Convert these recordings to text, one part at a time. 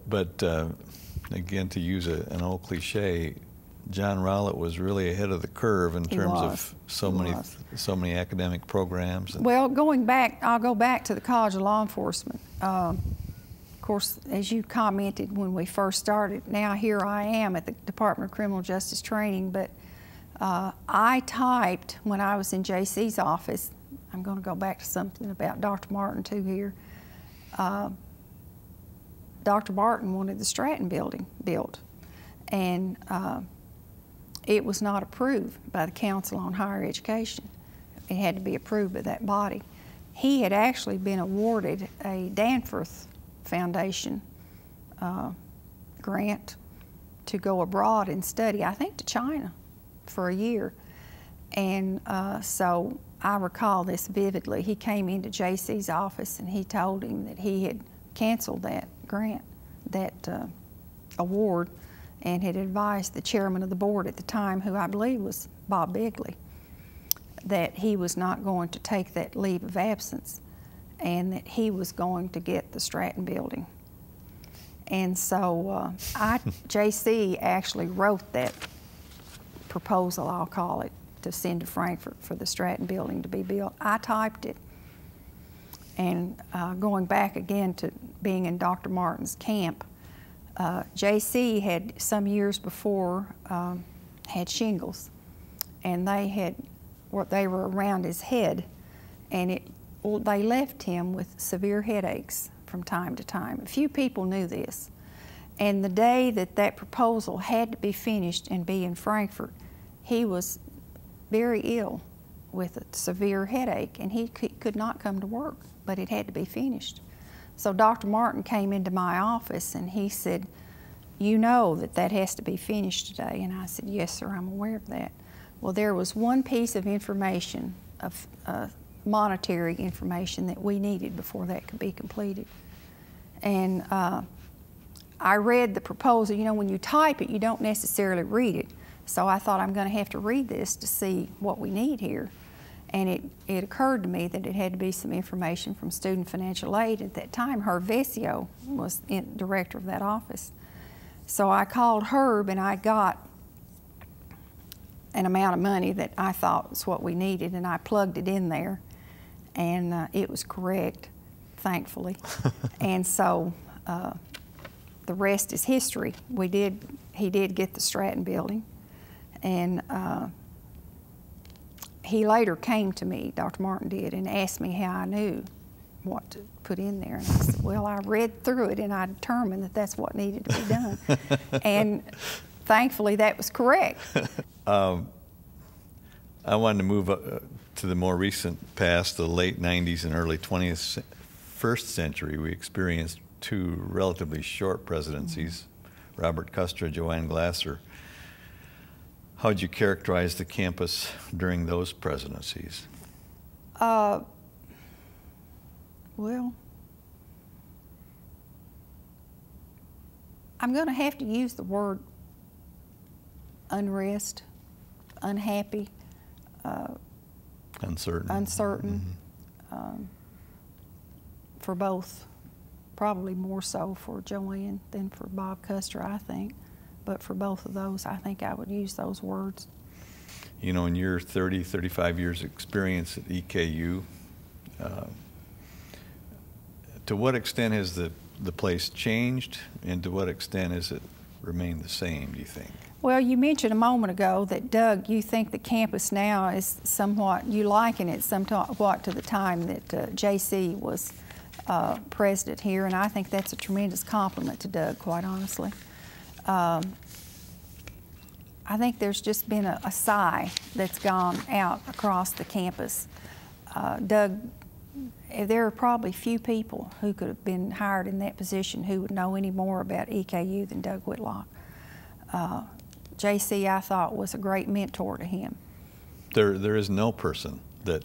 But again, to use an old cliche, John Rowlett was really ahead of the curve in terms of so many academic programs. Well, I'll go back to the College of Law Enforcement. Of course, as you commented when we first started, now here I am at the Department of Criminal Justice Training, but I typed when I was in JC's office. I'm going to go back to something about Dr. Martin too here. Dr. Martin wanted the Stratton building built, and it was not approved by the Council on Higher Education. It had to be approved by that body. He had actually been awarded a Danforth Foundation grant to go abroad and study, I think to China, for a year. And so I recall this vividly. He came into JC's office and he told him that he had canceled that grant, that award, and had advised the chairman of the board at the time, who I believe was Bob Bigley, that he was not going to take that leave of absence and that he was going to get the Stratton building. And so JC actually wrote that proposal, I'll call it, to send to Frankfurt for the Stratton building to be built. I typed it. And going back again to being in Dr. Martin's camp, JC had some years before had shingles, and they were around his head, and they left him with severe headaches from time to time. A few people knew this, and the day that proposal had to be finished and be in Frankfurt, he was very ill with a severe headache, and he could not come to work, but it had to be finished. So Dr. Martin came into my office and he said, "You know that has to be finished today." And I said, "Yes, sir, I'm aware of that." Well, there was one piece of information, of monetary information, that we needed before that could be completed. And I read the proposal. You know, when you type it, you don't necessarily read it. So I thought, I'm going to have to read this to see what we need here. And it occurred to me that it had to be some information from Student Financial Aid. At that time, Herb Vesio was director of that office. So I called Herb and I got an amount of money that I thought was what we needed, and I plugged it in there, and it was correct, thankfully. And so the rest is history. He did get the Stratton building, and he later came to me, Dr. Martin did, and asked me how I knew what to put in there. And I said, well, I read through it and I determined that that's what needed to be done. And thankfully that was correct. I wanted to move to the more recent past, the late 90s and early 21st century. We experienced two relatively short presidencies, Robert Custer, Joanne Glasser. How would you characterize the campus during those presidencies? Well, I'm going to have to use the word unrest, unhappy, uncertain, for both. Probably more so for Joanne than for Bob Custer, I think. But for both of those, I think I would use those words. You know, in your 30, 35 years experience at EKU, to what extent has the place changed, and to what extent has it remained the same, do you think? Well, you mentioned a moment ago that, Doug, you think the campus now is somewhat, you liken it somewhat to the time that JC was president here, and I think that's a tremendous compliment to Doug, quite honestly. I think there's just been a sigh that's gone out across the campus. Doug, there are probably few people who could have been hired in that position who would know any more about EKU than Doug Whitlock. JC, I thought, was a great mentor to him. There is no person that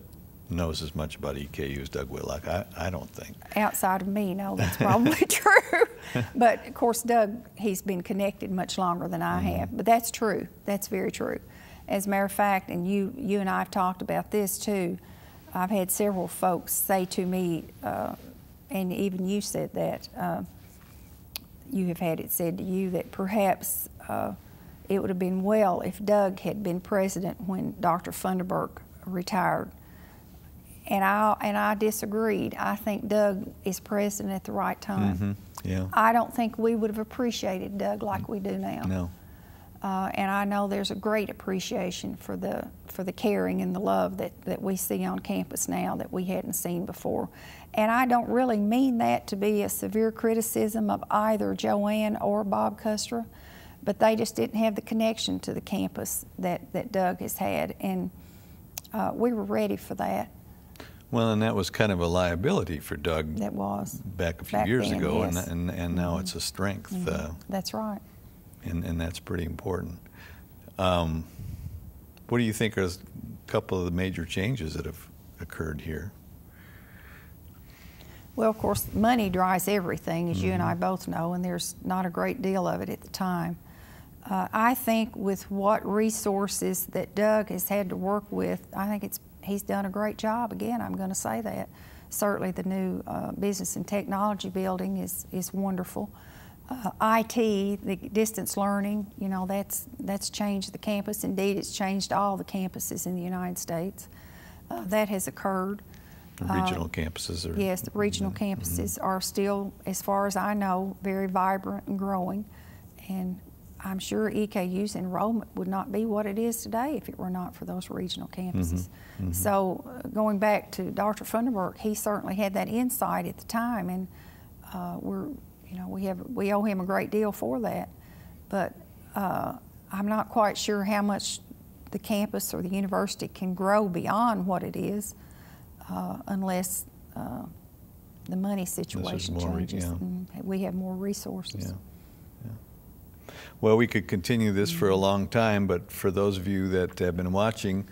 knows as much about EKU as Doug Whitlock, I don't think. Outside of me, no, that's probably true. But of course, Doug, he's been connected much longer than I have. But that's true. That's very true. As a matter of fact, and you and I have talked about this too, I've had several folks say to me, and even you said that, you have had it said to you that perhaps it would have been well if Doug had been president when Dr. Funderburk retired. And I disagreed. I think Doug is president at the right time. Mm-hmm. Yeah. I don't think we would have appreciated Doug like we do now. No. And I know there's a great appreciation for the caring and the love that we see on campus now that we hadn't seen before. And I don't really mean that to be a severe criticism of either Joanne or Bob Custra, but they just didn't have the connection to the campus that Doug has had, and we were ready for that. Well, and that was kind of a liability for Doug. That was. Back a few years then, ago, yes. and now it's a strength. That's right. And that's pretty important. What do you think are a couple of the major changes that have occurred here? Well, of course, money drives everything, as you and I both know, and there's not a great deal of it at the time. I think with what resources that Doug has had to work with, I think he's done a great job. Again, I'm going to say that. Certainly the new Business and Technology building is wonderful. IT, the distance learning, you know, that's changed the campus. Indeed, it's changed all the campuses in the United States. That has occurred. The regional campuses are... Yes, the regional campuses are still, as far as I know, very vibrant and growing. And I'm sure EKU's enrollment would not be what it is today if it were not for those regional campuses. So going back to Dr. Funderburk, he certainly had that insight at the time, and we owe him a great deal for that. But I'm not quite sure how much the campus or the university can grow beyond what it is unless the money situation changes and we have more resources. Yeah. Well, we could continue this for a long time, but for those of you that have been watching,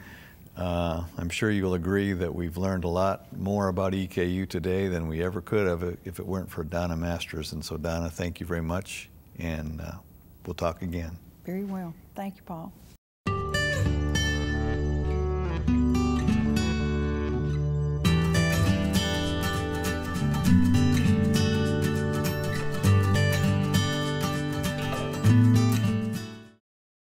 I'm sure you'll agree that we've learned a lot more about EKU today than we ever could have if it weren't for Donna Masters. And so, Donna, thank you very much, and we'll talk again. Very well. Thank you, Paul.